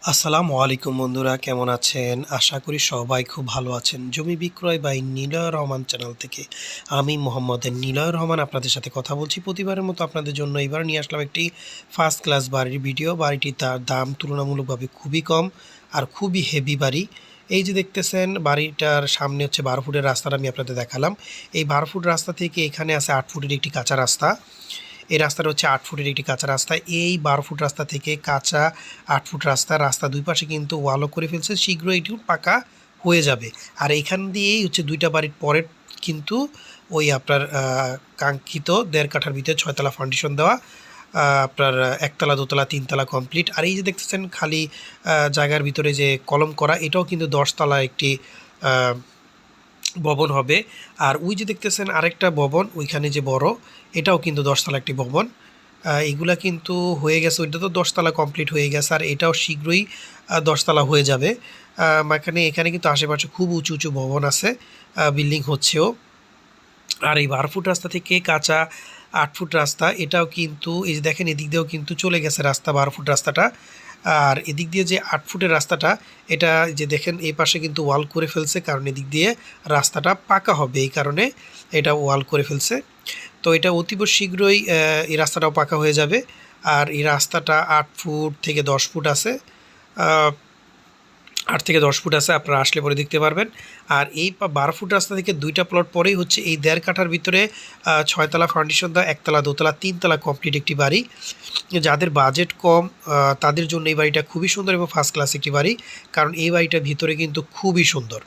আসসালামু আলাইকুম বন্ধুরা, কেমন আছেন? আশা করি সবাই খুব ভালো আছেন। জমি বিক্রয় বাই নিলয় রহমান চ্যানেল থেকে আমি মোহাম্মদ নিলয় রহমান আপনাদের সাথে কথা বলছি। প্রতিবারের মতো আপনাদের জন্য এবার নিয়ে আসলাম একটি ফার্স্ট ক্লাস বাড়ির ভিডিও। বাড়িটি তার দাম তুলনামূলকভাবে খুবই কম আর খুবই হেভি বাড়ি। এই যে দেখতেছেন বাড়িটার সামনে হচ্ছে 12 ফুটের রাস্তাটা আমি আপনাদের দেখালাম। এই 12 ফুট রাস্তা থেকে এখানে আছে 8 ফুটের একটি কাঁচা রাস্তা। এই রাস্তাটা হচ্ছে 8 ফুটের একটি কাঁচা রাস্তা। এই 12 ফুট রাস্তা থেকে কাঁচা 8 ফুট রাস্তা দুই পাশে কিন্তু ওয়ালও করে ফেলছে, শীঘ্রই এটিও পাকা হয়ে যাবে। আর এইখান দিয়েই হচ্ছে দুইটা বাড়ির পরের কিন্তু ওই আপনার কাঙ্ক্ষিত 1.5 কাঠার ভিতরে 6 তলা ফাউন্ডেশন দেওয়া, আপনার একতলা দোতলা তিনতলা কমপ্লিট। আর এই যে দেখতেছেন খালি জায়গার ভিতরে যে কলম করা, এটাও কিন্তু 10 তলা একটি ভবন হবে। আর ওই যে দেখতেছেন আরেকটা ভবন ওইখানে যে বড়, এটাও কিন্তু 10 তলা একটি ভবন। এগুলা কিন্তু হয়ে গেছে, ওইটা তো 10 তলা কমপ্লিট হয়ে গেছে, আর এটাও শীঘ্রই 10 তলা হয়ে যাবে। এখানে কিন্তু আশেপাশে খুব উঁচু উঁচু ভবন আছে, বিল্ডিং হচ্ছেও। আর এই 12 ফুট রাস্তা থেকে কাঁচা 8 ফুট রাস্তা, এটাও কিন্তু এই যে দেখেন এদিক দিয়েও কিন্তু চলে গেছে রাস্তা 12 ফুট রাস্তাটা। আর এদিক দিয়ে যে 8 ফুটের রাস্তাটা, এটা যে দেখেন এই পাশে কিন্তু ওয়াল করে ফেলছে, কারণ এদিক দিয়ে রাস্তাটা পাকা হবে, এই কারণে এটা ওয়াল করে ফেলছে। তো এটা অতীব শীঘ্রই এই রাস্তাটাও পাকা হয়ে যাবে। আর এই রাস্তাটা 8 ফুট থেকে 10 ফুট আছে, 8 থেকে 10 ফুট আছে, আপনারা আসলে পরে দেখতে পারবেন। আর এই 12 ফুট রাস্তা থেকে দুইটা প্লট পরেই হচ্ছে এই 1.5 কাঠার ভিতরে 6 তলা ফাউন্ডেশন দেওয়া, একতলা দোতলা তিনতলা কমপ্লিট একটি বাড়ি। যাদের বাজেট কম তাদের জন্য এই বাড়িটা খুবই সুন্দর এবং ফার্স্ট ক্লাস একটি বাড়ি, কারণ এই বাড়িটার ভিতরে কিন্তু খুবই সুন্দর।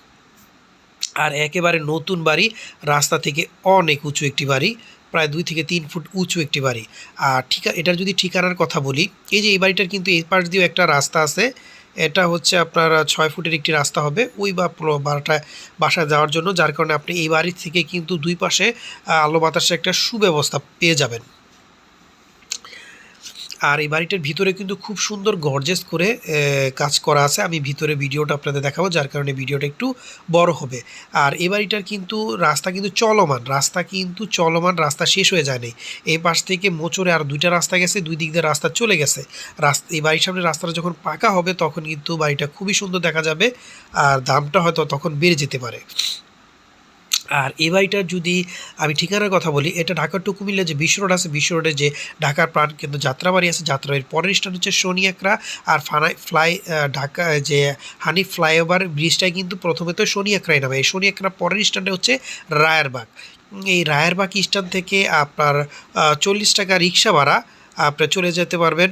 আর একেবারে নতুন বাড়ি, রাস্তা থেকে অনেক উঁচু একটি বাড়ি, প্রায় 2 থেকে 3 ফুট উঁচু একটি বাড়ি। আর এটার যদি ঠিকানার কথা বলি, এই যে এই বাড়িটার কিন্তু এই পাশ দিয়েও একটা রাস্তা আছে। এটা হচ্ছে আপনার 6 ফুটের একটি রাস্তা হবে ওই বাসায় যাওয়ার জন্য, যার কারণে আপনি এই বাড়ি থেকে কিন্তু দুই পাশে আলো বাতাসের একটা সুব্যবস্থা পেয়ে যাবেন। আর এই বাড়িটার ভিতরে কিন্তু খুব সুন্দর গর্জেস করে কাজ করা আছে। আমি ভিতরে ভিডিওটা আপনাদের দেখাবো, যার কারণে ভিডিওটা একটু বড় হবে। আর এই বাড়িটার কিন্তু রাস্তা কিন্তু চলমান, রাস্তা শেষ হয়ে যায়নি। এই পাশ থেকে মোচড়ে আর দুইটা রাস্তা গেছে, দুই দিক দিয়ে রাস্তা চলে গেছে। এই বাড়ির সামনে রাস্তাটা যখন পাকা হবে তখন কিন্তু বাড়িটা খুবই সুন্দর দেখা যাবে, আর দামটা হয়তো তখন বেড়ে যেতে পারে। আর এই বাড়িটার যদি আমি ঠিকানার কথা বলি, এটা ঢাকা টু কুমিল্লা যে বিশ্ব রোড আছে, বিশ্ব রোডে যে ঢাকার প্রাণকেন্দ্র যাত্রাবাড়ি আছে, যাত্রাবাড়ির পরের স্থান হচ্ছে শনি একরা। আর ঢাকা যে হানি ফ্লাইওভার ব্রিজটাই কিন্তু প্রথমে তো শনি একরাই নামে, এই শনি একরা পরের স্ট্যান্ডে হচ্ছে রায়েরবাগ। এই রায়েরবাগ স্ট্যান্ড থেকে আপনার 40 টাকা রিক্সা ভাড়া আপনার চলে যেতে পারবেন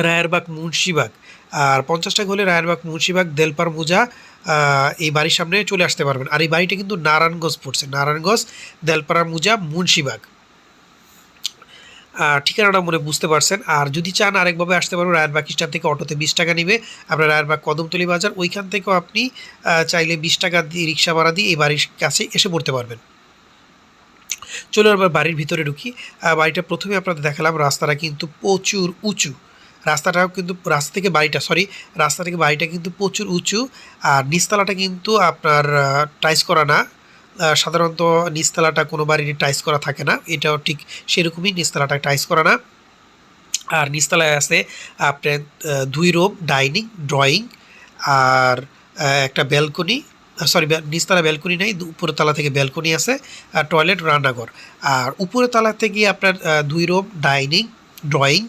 রায়েরবাগ মুন্সিবাগ। আর 50 টাকা হলে রায়েরবাগ মুন্সিবাগ দেলপার মুজা এই বাড়ির সামনে চলে আসতে পারবেন। আর এই বাড়িটা কিন্তু নারায়ণগঞ্জ পড়ছে, নারায়ণগঞ্জ দেলপাড়া মুজা মুন্সিবাগ। ঠিকানাটা মনে বুঝতে পারছেন। আর যদি চান আরেকভাবে আসতে পারবেন, রায়েরবাগ স্ট্যান্ড থেকে অটোতে 20 টাকা নেবে আপনার রায়েরবাগ কদমতলী বাজার, ওইখান থেকেও আপনি চাইলে 20 টাকা দিয়ে রিক্সা ভাড়া দিয়ে এই বাড়ির কাছে এসে পড়তে পারবেন। চলো এবার বাড়ির ভিতরে ঢুকি। বাড়িটা প্রথমে আপনাদের দেখালাম, রাস্তাটা কিন্তু প্রচুর উঁচু। রাস্তা থেকে বাড়িটা কিন্তু প্রচুর উঁচু। আর নিচতলাটা কিন্তু আপনার টাইস করা না। সাধারণত নিচতলাটা কোনো বাড়ির টাইস করা থাকে না, এটাও ঠিক সেরকমই, নিচতলাটা টাইস করা না। আর নিচতলায় আছে আপনার 2 রুম, ডাইনিং, ড্রয়িং, আর একটা ব্যালকনি। নিচতলা ব্যালকনি নাই, উপরের তলা থেকে ব্যালকনি আছে, আর টয়লেট, রান্নাঘর। আর উপরের তলা থেকে আপনার 2 রুম, ডাইনিং, ড্রয়িং,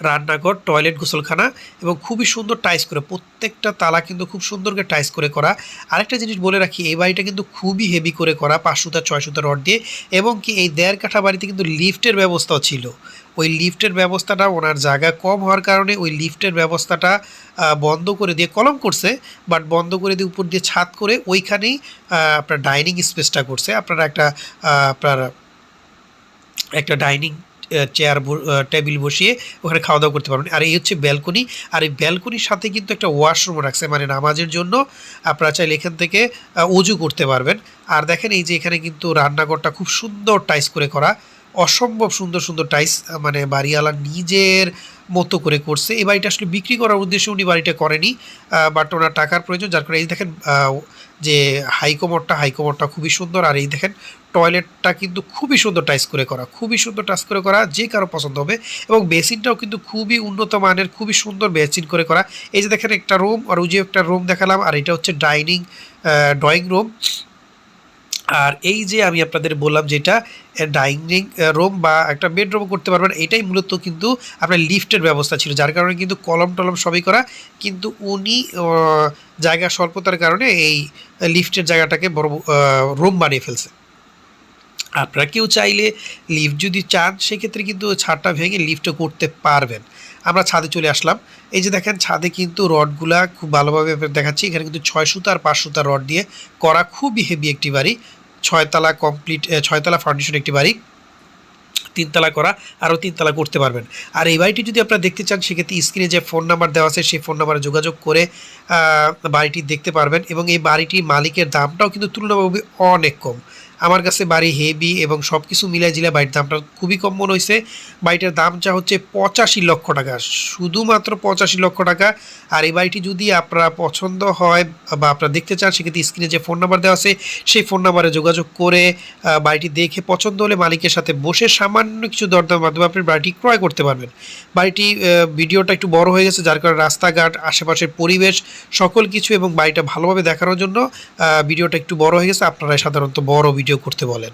রান্নাঘর, টয়লেট, গোসলখানা, এবং খুবই সুন্দর টাইস করে প্রত্যেকটা তালা কিন্তু খুব সুন্দর করে টাইস করে করা। আরেকটা জিনিস বলে রাখি, এই বাড়িটা কিন্তু খুবই হেভি করে করা, 5 সুতা 6 সুতা রড দিয়ে। এবং কি এই 1.5 কাঠা বাড়িতে কিন্তু লিফটের ব্যবস্থাও ছিল। ওই লিফটের ব্যবস্থাটা ওনার জায়গা কম হওয়ার কারণে ওই লিফটের ব্যবস্থাটা বন্ধ করে দিয়ে কলম করছে, বাট বন্ধ করে দিয়ে উপর দিয়ে ছাদ করে ওইখানেই আপনার ডাইনিং স্পেসটা করছে। আপনার একটা ডাইনিং চেয়ার টেবিল বসিয়ে ওখানে খাওয়া দাওয়া করতে পারবেন। আর এই হচ্ছে ব্যালকনি। আর এই ব্যালকনির সাথে কিন্তু একটা ওয়াশরুম রাখছে, মানে নামাজের জন্য আপনারা চাইলে এখান থেকে অজু করতে পারবেন। আর দেখেন এই যে এখানে কিন্তু রান্নাঘরটা খুব সুন্দর টাইস করে করা, অসম্ভব সুন্দর সুন্দর টাইস, মানে বাড়িওয়ালা নিজের মতো করে করছে। এই বাড়িটা আসলে বিক্রি করার উদ্দেশ্যে উনি বাড়িটা করেনি, বাট ওনার টাকার প্রয়োজন, যার কারণে এই দেখেন যে হাইকমোডটা খুবই সুন্দর। আর এই দেখেন টয়লেটটা কিন্তু খুবই সুন্দর টাচ করে করা, যে কারো পছন্দ হবে। এবং বেসিনটাও কিন্তু খুবই উন্নত মানের, খুবই সুন্দর বেসিন করে করা। এই যে দেখেন একটা রুম, আর ওই যে একটা রুম দেখালাম, আর এটা হচ্ছে ড্রয়িং রুম। আর এই যে আমি আপনাদের বললাম যেটা ডাইনিং রুম বা একটা বেডরুম করতে পারবেন, এটাই মূলত কিন্তু আপনার লিফটের ব্যবস্থা ছিল, যার কারণে কিন্তু কলম টলম সবই করা। কিন্তু উনি জায়গা স্বল্পতার কারণে এই লিফটের জায়গাটাকে বড় রুম বানিয়ে ফেলছে। আপনারা কেউ চাইলে লিফট যদি চান সেক্ষেত্রে কিন্তু ছাদটা ভেঙে লিফটও করতে পারবেন। আমরা ছাদে চলে আসলাম। এই যে দেখেন ছাদে কিন্তু রডগুলা খুব ভালোভাবে দেখাচ্ছি। এখানে কিন্তু 6 সুতা আর 5 সুতা রড দিয়ে করা খুবই হেভি একটি বাড়ি। 6 তলা কমপ্লিট, 6 তলা ফাউন্ডেশন একটি বাড়ি, 3 তলা করা, আরও 3 তলা করতে পারবেন। আর এই বাড়িটি যদি আপনারা দেখতে চান সেক্ষেত্রে স্ক্রিনে যে ফোন নাম্বার দেওয়া আছে সেই ফোন নাম্বারে যোগাযোগ করে বাড়িটি দেখতে পারবেন। এবং এই বাড়িটির মালিকের দামটাও কিন্তু তুলনামূলক অনেক কম। আমার কাছে বাড়ি হেভি এবং সব কিছু মিলাই জিলে বাড়ির দামটা খুবই কম মনে হয়েছে। বাড়িটার দাম যা হচ্ছে 85 লক্ষ টাকা, শুধুমাত্র 85 লক্ষ টাকা। আর এই বাড়িটি যদি আপনারা পছন্দ হয় বা আপনারা দেখতে চান সেক্ষেত্রে স্ক্রিনে যে ফোন নাম্বার দেওয়া আছে সেই ফোন নাম্বারে যোগাযোগ করে বাড়িটি দেখে পছন্দ হলে মালিকের সাথে বসে সামান্য কিছু দরদামের মাধ্যমে আপনি বাড়িটি ক্রয় করতে পারবেন। বাড়িটি ভিডিওটা একটু বড় হয়ে গেছে, যার কারণে রাস্তাঘাট, আশেপাশের পরিবেশ সকল কিছু এবং বাড়িটা ভালোভাবে দেখানোর জন্য ভিডিওটা একটু বড় হয়ে গেছে। আপনারা সাধারণত বড় ভিডিও করতে বলেন।